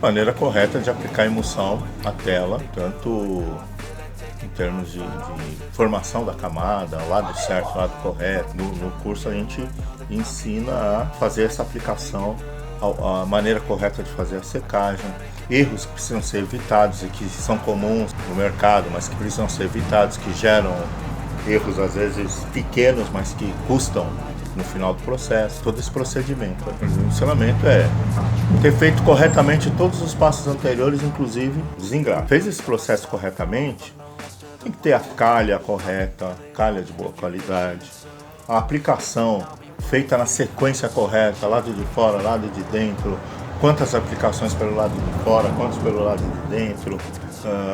Maneira correta de aplicar emulsão à tela, tanto em termos de formação da camada, lado certo, lado correto. No curso a gente ensina a fazer essa aplicação, a maneira correta de fazer a secagem, erros que precisam ser evitados e que são comuns no mercado, mas que precisam ser evitados, que geram erros às vezes pequenos, mas que custam no final do processo. Todo esse procedimento. O ensinamento é ter feito corretamente todos os passos anteriores, inclusive desengrafo. Fez esse processo corretamente, tem que ter a calha correta, calha de boa qualidade, a aplicação feita na sequência correta, lado de fora, lado de dentro, quantas aplicações pelo lado de fora, quantas pelo lado de dentro.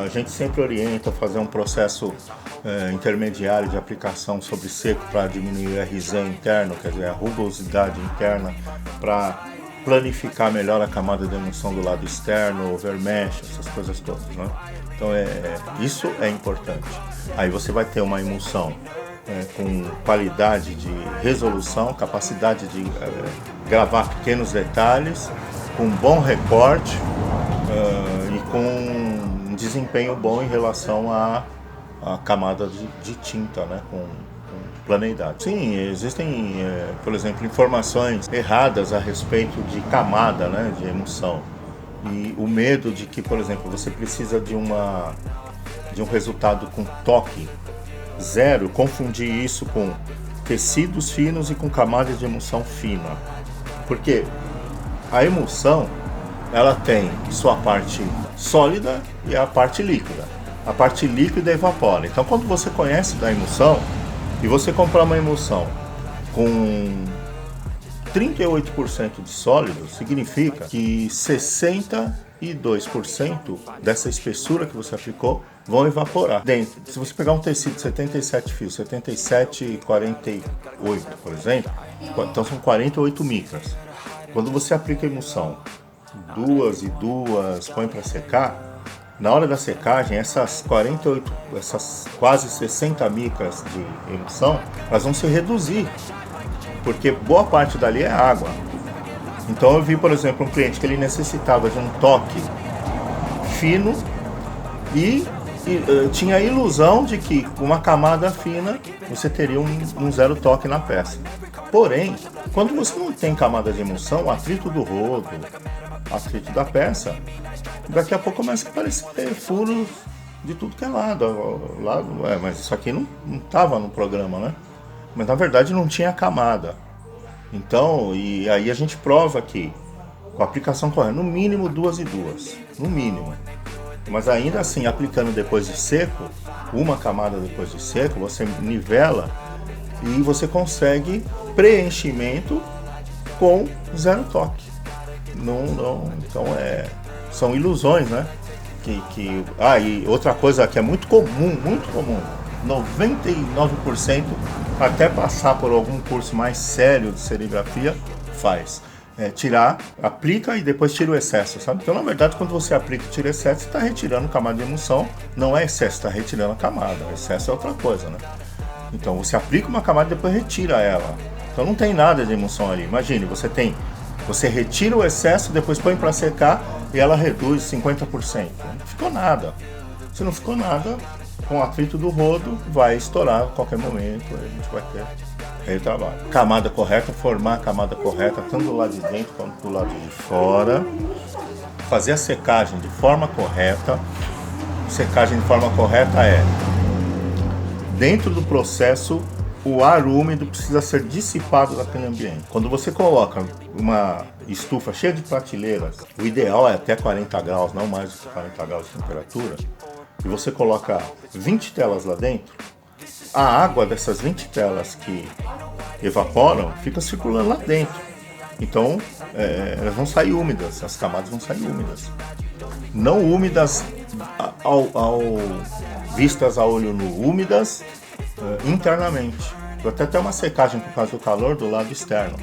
A gente sempre orienta a fazer um processo intermediário de aplicação sobre seco para diminuir o RZ interno, quer dizer, a rugosidade interna, para planificar melhor a camada de emulsão do lado externo, overmesh, essas coisas todas, né? Então isso é importante. Aí você vai ter uma emulsão com qualidade de resolução, capacidade de gravar pequenos detalhes, com bom recorte e com um desempenho bom em relação à camada de tinta, né, com planeidade. Sim, existem, por exemplo, informações erradas a respeito de camada, né, de emulsão. E o medo de que, por exemplo, você precisa de um resultado com toque zero, confundir isso com tecidos finos e com camadas de emulsão fina. Porque a emulsão, ela tem sua parte sólida e a parte líquida. A parte líquida evapora. Então, quando você conhece da emulsão e você comprar uma emulsão com 38% de sólido, significa que 62% dessa espessura que você aplicou vão evaporar dentro. Se você pegar um tecido de 77 fios, 77 e 48, por exemplo, então são 48 micras. Quando você aplica a emulsão, duas e duas, põe para secar, na hora da secagem, essas quase 60 micras de emulsão, elas vão se reduzir, porque boa parte dali é água. Então eu vi, por exemplo, um cliente que ele necessitava de um toque fino e tinha a ilusão de que com uma camada fina você teria um zero toque na peça. Porém, quando você não tem camada de emulsão, o atrito do rodo, o atrito da peça, daqui a pouco começa a aparecer furos de tudo que é lado. Mas isso aqui não estava no programa, né? Mas na verdade não tinha camada. Então, e aí a gente prova que com a aplicação correta, no mínimo duas e duas, no mínimo. Mas ainda assim, aplicando depois de seco, uma camada depois de seco, você nivela e você consegue preenchimento com zero toque. Então são ilusões, né? E outra coisa que é muito comum, 99%, até passar por algum curso mais sério de serigrafia, faz. Aplica e depois tira o excesso, sabe? Então, na verdade, quando você aplica e tira excesso, você está retirando camada de emulsão. Não é excesso, está retirando a camada. O excesso é outra coisa, né? Então, você aplica uma camada e depois retira ela. Então, não tem nada de emulsão ali. Imagine, você retira o excesso, depois põe para secar e ela reduz 50%. Não ficou nada. Se não ficou nada, com o atrito do rodo, vai estourar a qualquer momento. A gente vai ter retrabalho. Camada correta, formar a camada correta, tanto do lado de dentro quanto do lado de fora. Fazer a secagem de forma correta. Secagem de forma correta dentro do processo, o ar úmido precisa ser dissipado daquele ambiente. Quando você coloca uma estufa cheia de prateleiras, o ideal é até 40 graus, não mais do que 40 graus de temperatura, e você coloca 20 telas lá dentro, a água dessas 20 telas que evaporam fica circulando lá dentro. Então, elas vão sair úmidas, as camadas vão sair úmidas. Não úmidas vistas a olho nu, úmidas internamente. Até tem uma secagem por causa do calor do lado externo,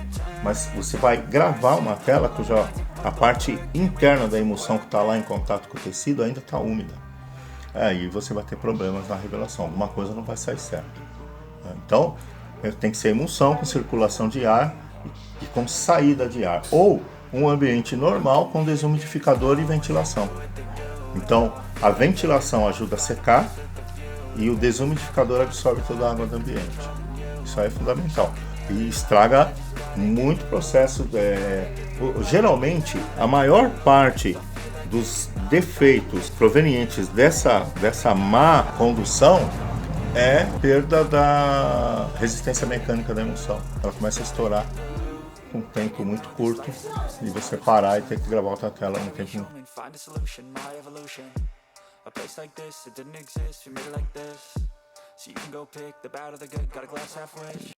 mas você vai gravar uma tela cuja a parte interna da emulsão que está lá em contato com o tecido ainda está úmida. Aí você vai ter problemas na revelação, alguma coisa não vai sair certo. Então, tem que ser emulsão com circulação de ar e com saída de ar. Ou um ambiente normal com desumidificador e ventilação. Então, a ventilação ajuda a secar e o desumidificador absorve toda a água do ambiente. Isso aí é fundamental. E estraga muito processo. Geralmente, a maior parte dos defeitos provenientes dessa má condução é perda da resistência mecânica da emulsão. Ela começa a estourar com um tempo muito curto e você parar e ter que gravar outra tela no tempo. A place like this, it didn't exist, we made it like this. So you can go pick the bad or the good, got a glass halfway.